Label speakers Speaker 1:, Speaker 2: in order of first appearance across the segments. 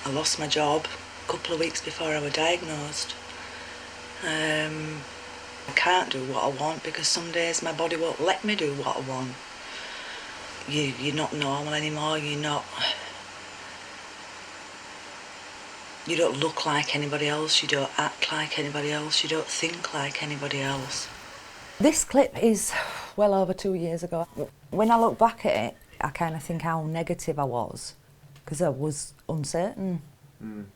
Speaker 1: I lost my job a couple of weeks before I was diagnosed. I can't do what I want because some days my body won't let me do what I want. You're not normal anymore, you don't look like anybody else, you don't act like anybody else, you don't think like anybody else.
Speaker 2: This clip is well over 2 years ago. When I look back at it, I kind of think how negative I was, because I was uncertain,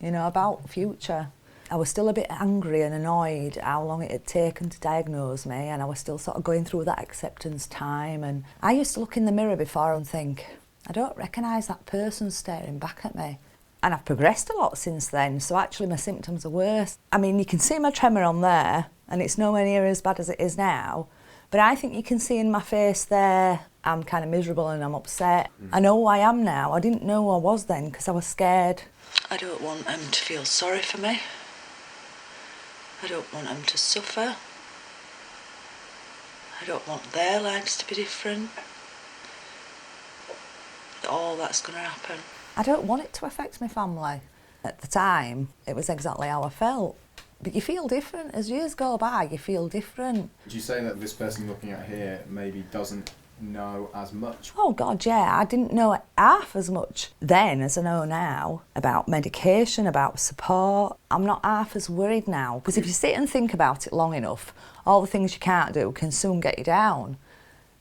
Speaker 2: about future. I was still a bit angry and annoyed how long it had taken to diagnose me, and I was still sort of going through that acceptance time. And I used to look in the mirror before and think, I don't recognise that person staring back at me. And I've progressed a lot since then, so actually my symptoms are worse. I mean, you can see my tremor on there, and it's nowhere near as bad as it is now, but I think you can see in my face there, I'm kind of miserable and I'm upset. I know who I am now. I didn't know who I was then because I was scared. I don't want them to feel sorry for me. I don't want them to suffer. I don't want their lives to be different. All that's going to happen. I don't want it to affect my family. At the time, it was exactly how I felt. But you feel different. As years go by, you feel different.
Speaker 3: Would you say that this person looking at here maybe doesn't know as much?
Speaker 2: Oh God, yeah. I didn't know half as much then as I know now about medication, about support. I'm not half as worried now, because if you sit and think about it long enough, all the things you can't do can soon get you down.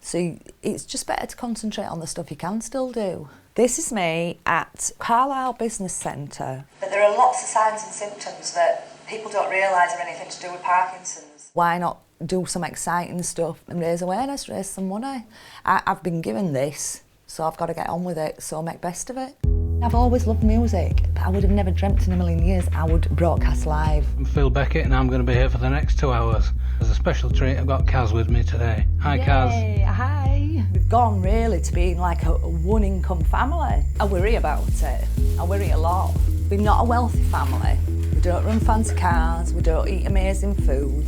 Speaker 2: So it's just better to concentrate on the stuff you can still do. This is me at Carlisle Business Centre. But there are lots of signs and symptoms that people don't realise are anything to do with Parkinson's. Why not do some exciting stuff and raise awareness, raise some money? I've been given this, so I've got to get on with it, so make best of it. I've always loved music, but I would have never dreamt in a million years I would broadcast live.
Speaker 4: I'm Phil Beckett and I'm going to be here for the next 2 hours. As a special treat, I've got Kaz with me today. Hi, Kaz.
Speaker 2: Hi. We've gone really to being like a one-income family. I worry about it. I worry a lot. We're not a wealthy family. We don't run fancy cars, we don't eat amazing food.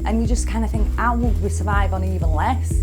Speaker 2: And you just kind of think, how would we survive on even less?